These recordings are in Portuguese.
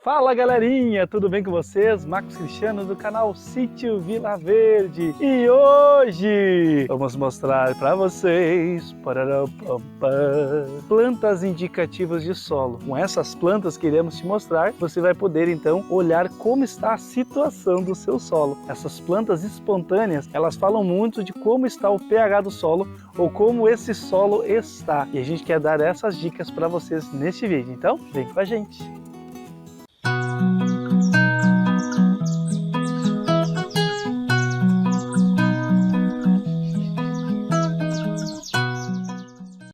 Fala galerinha, tudo bem com vocês? Marcos Cristiano do canal Sítio Vila Verde. E hoje vamos mostrar para vocês plantas indicativas de solo. Com essas plantas que iremos te mostrar, você vai poder então olhar como está a situação do seu solo. Essas plantas espontâneas, elas falam muito de como está o pH do solo ou como esse solo está. E a gente quer dar essas dicas para vocês neste vídeo. Então, vem com a gente!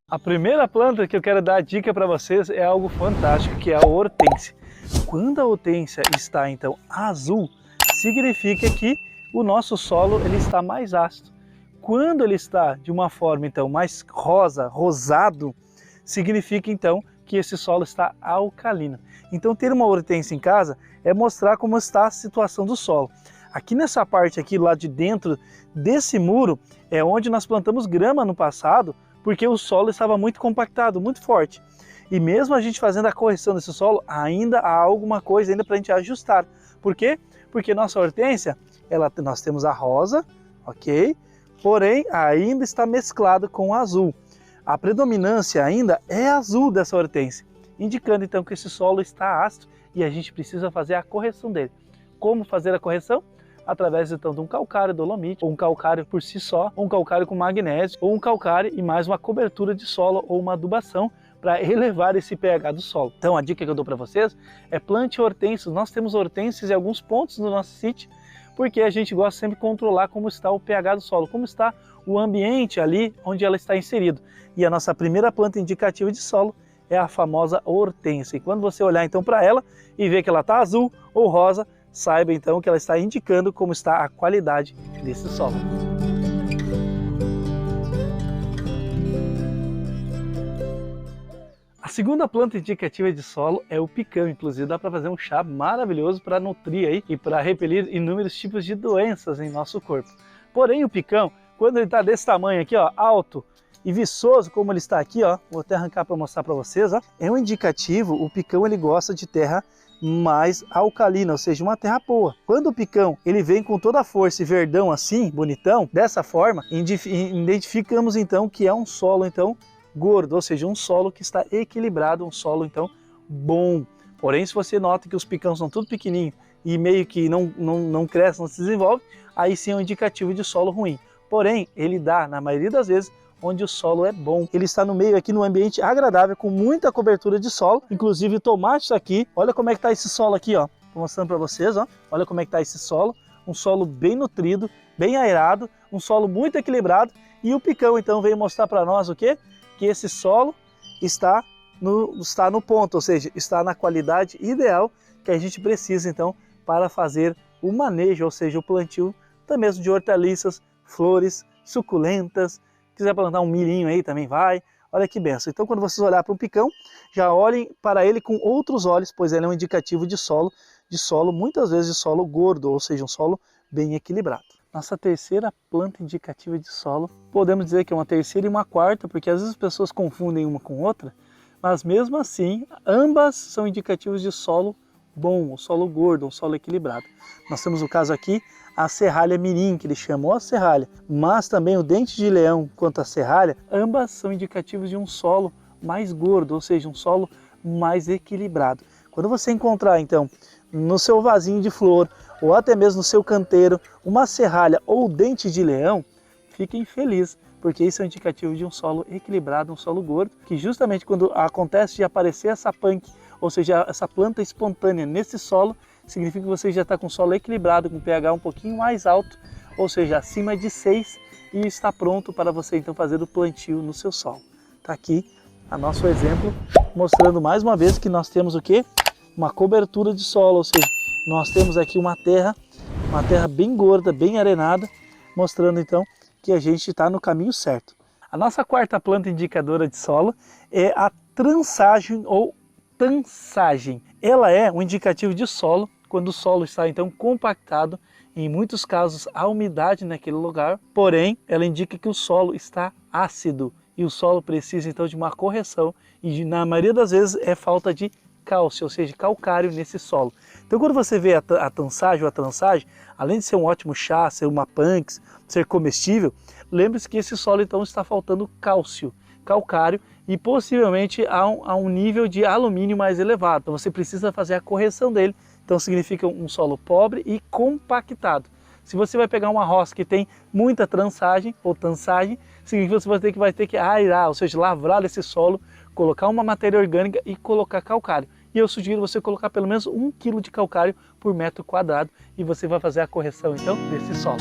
A primeira planta que eu quero dar dica para vocês é algo fantástico, que é a hortênsia. Quando a hortênsia está então azul, significa que o nosso solo ele está mais ácido. Quando ele está de uma forma então mais rosado, significa então que esse solo está alcalino. Então ter uma hortênsia em casa é mostrar como está a situação do solo. Aqui nessa parte aqui lá de dentro desse muro é onde nós plantamos grama no passado, porque o solo estava muito compactado, muito forte. E mesmo a gente fazendo a correção desse solo, ainda há alguma coisa ainda para a gente ajustar. Por quê? Porque nossa hortênsia, nós temos a rosa, ok? Porém, ainda está mesclado com o azul. A predominância ainda é azul dessa hortênsia, indicando então que esse solo está ácido e a gente precisa fazer a correção dele. Como fazer a correção? Através então de um calcário dolomite, ou um calcário por si só, ou um calcário com magnésio, ou um calcário e mais uma cobertura de solo ou uma adubação para elevar esse pH do solo. Então a dica que eu dou para vocês é plante hortênsias. Nós temos hortênsias em alguns pontos do nosso sítio, porque a gente gosta sempre de controlar como está o pH do solo, como está o ambiente ali onde ela está inserido. E a nossa primeira planta indicativa de solo é a famosa hortênsia. E quando você olhar então para ela e ver que ela está azul ou rosa, saiba então que ela está indicando como está a qualidade desse solo. A segunda planta indicativa de solo é o picão. Inclusive dá para fazer um chá maravilhoso para nutrir aí e para repelir inúmeros tipos de doenças em nosso corpo. Porém o picão, quando ele está desse tamanho aqui, ó, alto e viçoso como ele está aqui, ó, vou até arrancar para mostrar para vocês, ó, é um indicativo. O picão ele gosta de terra mais alcalina, ou seja, uma terra boa. Quando o picão ele vem com toda a força e verdão assim, bonitão, dessa forma, identificamos então que é um solo então gordo, ou seja, um solo que está equilibrado, um solo então bom. Porém, se você nota que os picãos são tudo pequenininho e meio que não cresce, não se desenvolve, aí sim é um indicativo de solo ruim. Porém, ele dá, na maioria das vezes, onde o solo é bom. Ele está no meio aqui, no ambiente agradável, com muita cobertura de solo, inclusive tomates aqui. Olha como é que está esse solo aqui, ó. Estou mostrando para vocês, ó. Olha como é que está esse solo. Um solo bem nutrido, bem aerado, um solo muito equilibrado. E o picão, então, veio mostrar para nós o quê? Que esse solo está no ponto, ou seja, está na qualidade ideal que a gente precisa, então, para fazer o manejo, ou seja, o plantio até mesmo de hortaliças, flores, suculentas. Quiser plantar um milhinho aí também vai, olha que benção. Então quando vocês olharem para o picão, já olhem para ele com outros olhos, pois ele é um indicativo de solo muitas vezes de solo gordo, ou seja, um solo bem equilibrado. Nossa terceira planta indicativa de solo, podemos dizer que é uma terceira e uma quarta, porque às vezes as pessoas confundem uma com outra, mas mesmo assim, ambas são indicativos de solo bom, um solo gordo, um solo equilibrado. Nós temos o caso aqui, a serralha mirim, que ele chamou a serralha, mas também o dente de leão quanto a serralha, ambas são indicativos de um solo mais gordo, ou seja, um solo mais equilibrado. Quando você encontrar então no seu vasinho de flor ou até mesmo no seu canteiro uma serralha ou dente de leão, fiquem felizes, porque isso é um indicativo de um solo equilibrado, um solo gordo, que justamente quando acontece de aparecer essa punk, ou seja, essa planta espontânea nesse solo, significa que você já está com o solo equilibrado, com pH um pouquinho mais alto, ou seja, acima de 6, e está pronto para você então fazer o plantio no seu solo. Está aqui a nosso exemplo, mostrando mais uma vez que nós temos o quê? Uma cobertura de solo, ou seja, nós temos aqui uma terra bem gorda, bem arenada, mostrando então que a gente está no caminho certo. A nossa quarta planta indicadora de solo é a trançagem ou tansagem. Ela é um indicativo de solo, quando o solo está então compactado, em muitos casos há umidade naquele lugar, porém ela indica que o solo está ácido e o solo precisa então de uma correção e na maioria das vezes é falta de cálcio, ou seja, calcário nesse solo. Então quando você vê a tansagem ou a trançagem, além de ser um ótimo chá, ser uma punks, ser comestível, lembre-se que esse solo então está faltando cálcio, calcário e possivelmente a um nível de alumínio mais elevado. Então você precisa fazer a correção dele, então significa um solo pobre e compactado. Se você vai pegar uma roça que tem muita trançagem ou tansagem, significa que você vai ter que aerar, ou seja, lavrar esse solo, colocar uma matéria orgânica e colocar calcário. E eu sugiro você colocar pelo menos 1 kg de calcário por metro quadrado e você vai fazer a correção então desse solo.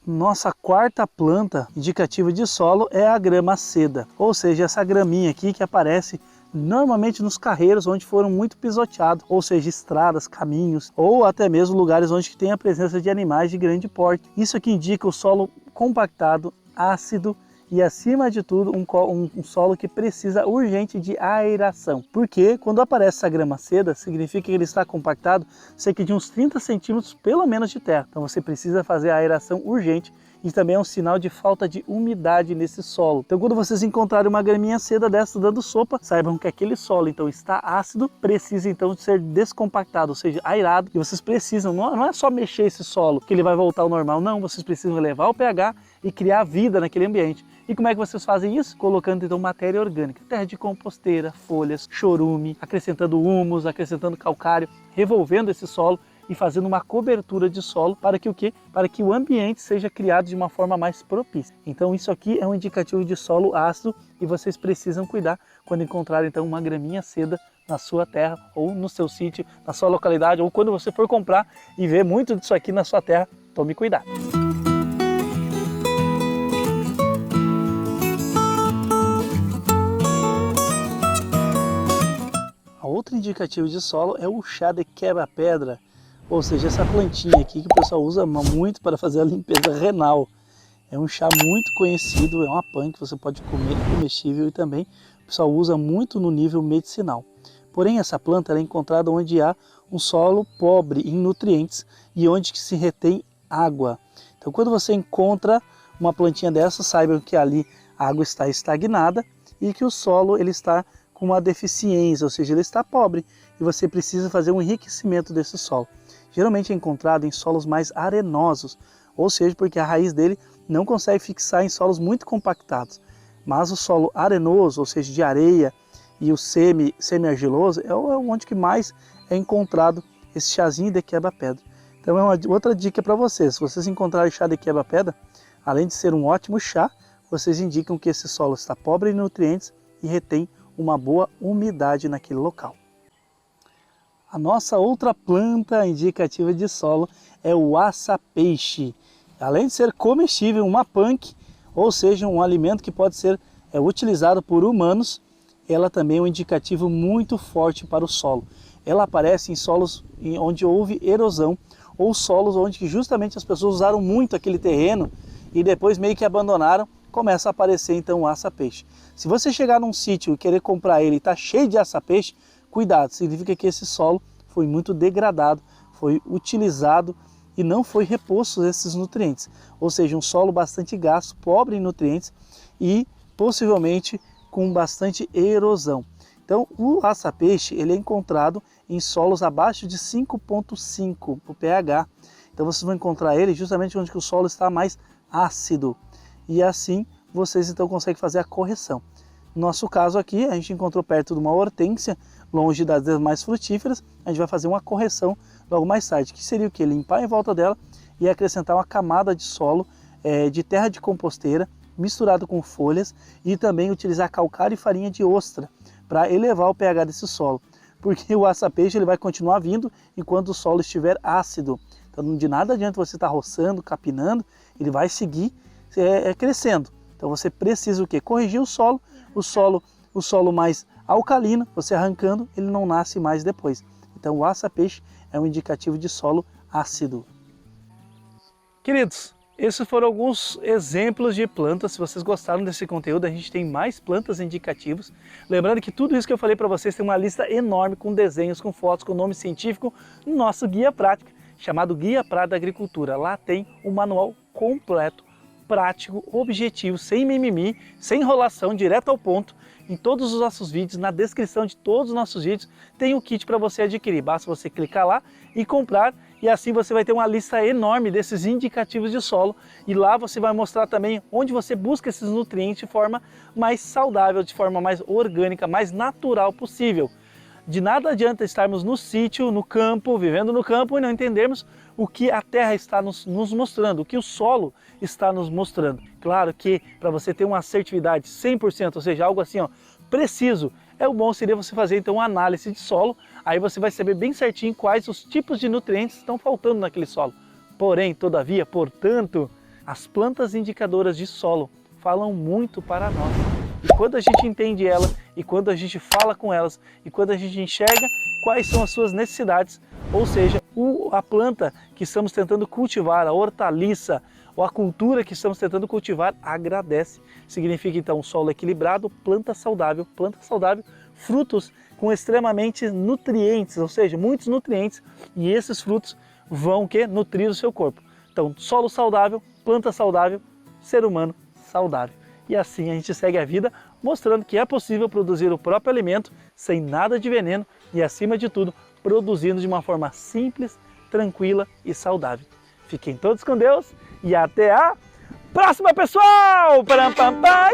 Nossa quarta planta indicativa de solo é a grama seda, ou seja, essa graminha aqui que aparece normalmente nos carreiros onde foram muito pisoteados, ou seja, estradas, caminhos, ou até mesmo lugares onde tem a presença de animais de grande porte. Isso aqui indica o solo compactado, ácido e, acima de tudo, um solo que precisa urgente de aeração. Porque quando aparece essa grama seda, significa que ele está compactado cerca de uns 30 centímetros pelo menos de terra. Então você precisa fazer a aeração urgente. E também é um sinal de falta de umidade nesse solo. Então quando vocês encontrarem uma graminha seda dessa dando sopa, saibam que aquele solo então está ácido, precisa então ser descompactado, ou seja, aerado. E vocês precisam, não é só mexer esse solo que ele vai voltar ao normal, não, vocês precisam elevar o pH e criar vida naquele ambiente. E como é que vocês fazem isso? Colocando então matéria orgânica, terra de composteira, folhas, chorume, acrescentando humus, acrescentando calcário, revolvendo esse solo e fazendo uma cobertura de solo para que o quê? Para que o ambiente seja criado de uma forma mais propícia. Então isso aqui é um indicativo de solo ácido e vocês precisam cuidar quando encontrarem então uma graminha seda na sua terra ou no seu sítio, na sua localidade, ou quando você for comprar e ver muito disso aqui na sua terra, tome cuidado. A outra indicativa de solo é o chá de quebra-pedra. Ou seja, essa plantinha aqui que o pessoal usa muito para fazer a limpeza renal. É um chá muito conhecido, é uma planta que você pode comer, comestível e também o pessoal usa muito no nível medicinal. Porém, essa planta é encontrada onde há um solo pobre em nutrientes e onde se retém água. Então, quando você encontra uma plantinha dessa, saiba que ali a água está estagnada e que o solo ele está com uma deficiência, ou seja, ele está pobre e você precisa fazer um enriquecimento desse solo. Geralmente é encontrado em solos mais arenosos, ou seja, porque a raiz dele não consegue fixar em solos muito compactados. Mas o solo arenoso, ou seja, de areia, e o semi-argiloso é onde que mais é encontrado esse chazinho de quebra-pedra. Então é uma outra dica para vocês. Se vocês encontrarem chá de quebra-pedra, além de ser um ótimo chá, vocês indicam que esse solo está pobre em nutrientes e retém uma boa umidade naquele local. A nossa outra planta indicativa de solo é o aça-peixe. Além de ser comestível, uma punk, ou seja, um alimento que pode ser utilizado por humanos, ela também é um indicativo muito forte para o solo. Ela aparece em solos onde houve erosão ou solos onde justamente as pessoas usaram muito aquele terreno e depois meio que abandonaram, começa a aparecer então o aça-peixe. Se você chegar num sítio e querer comprar ele e está cheio de aça-peixe, cuidado, significa que esse solo foi muito degradado, foi utilizado e não foi reposto esses nutrientes. Ou seja, um solo bastante gasto, pobre em nutrientes e possivelmente com bastante erosão. Então o aça-peixe ele é encontrado em solos abaixo de 5,5 o pH. Então vocês vão encontrar ele justamente onde o solo está mais ácido. E assim vocês então conseguem fazer a correção. No nosso caso aqui, a gente encontrou perto de uma hortênsia, longe das demais frutíferas, a gente vai fazer uma correção logo mais tarde, que seria o que? Limpar em volta dela e acrescentar uma camada de solo de terra de composteira, misturado com folhas e também utilizar calcário e farinha de ostra para elevar o pH desse solo. Porque o aça-peixe ele vai continuar vindo enquanto o solo estiver ácido. Então de nada adianta você estar roçando, capinando, ele vai seguir crescendo. Então você precisa o quê? Corrigir o solo mais alcalino, você arrancando, ele não nasce mais depois. Então o aça-peixe é um indicativo de solo ácido. Queridos, Esses foram alguns exemplos de plantas. Se vocês gostaram desse conteúdo, a gente tem mais plantas indicativas. Lembrando que tudo isso que eu falei para vocês tem uma lista enorme com desenhos, com fotos, com nome científico no nosso guia prático, chamado Guia Prático da Agricultura. Lá tem um manual completo, prático, objetivo, sem mimimi, sem enrolação, direto ao ponto. Em todos os nossos vídeos, na descrição de todos os nossos vídeos, tem o kit para você adquirir. Basta você clicar lá e comprar, e assim você vai ter uma lista enorme desses indicativos de solo, e lá você vai mostrar também onde você busca esses nutrientes de forma mais saudável, de forma mais orgânica, mais natural possível. De nada adianta estarmos no sítio, no campo, vivendo no campo e não entendermos o que a terra está nos mostrando, o que o solo está nos mostrando. Claro que para você ter uma assertividade 100%, ou seja, algo assim, ó, preciso, o bom seria você fazer então uma análise de solo, aí você vai saber bem certinho quais os tipos de nutrientes estão faltando naquele solo. Porém, todavia, portanto, as plantas indicadoras de solo falam muito para nós. E quando a gente entende elas, e quando a gente fala com elas, e quando a gente enxerga quais são as suas necessidades, ou seja, a planta que estamos tentando cultivar, a hortaliça, ou a cultura que estamos tentando cultivar, agradece. Significa então um solo equilibrado, planta saudável, frutos com extremamente nutrientes, ou seja, muitos nutrientes, e esses frutos vão nutrir o seu corpo. Então, solo saudável, planta saudável, ser humano saudável. E assim a gente segue a vida, mostrando que é possível produzir o próprio alimento sem nada de veneno e, acima de tudo, produzindo de uma forma simples, tranquila e saudável. Fiquem todos com Deus e até a próxima, pessoal! Param, pam, pam.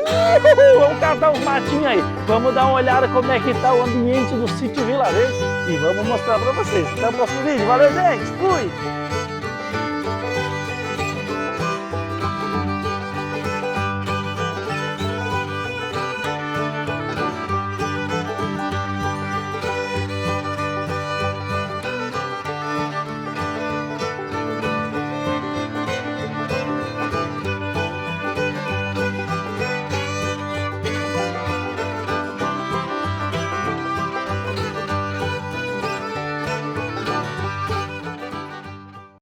Vamos catar os matinhos aí, vamos dar uma olhada como é que está o ambiente do sítio Vila Verde e vamos mostrar para vocês. Até o próximo vídeo, valeu gente, fui!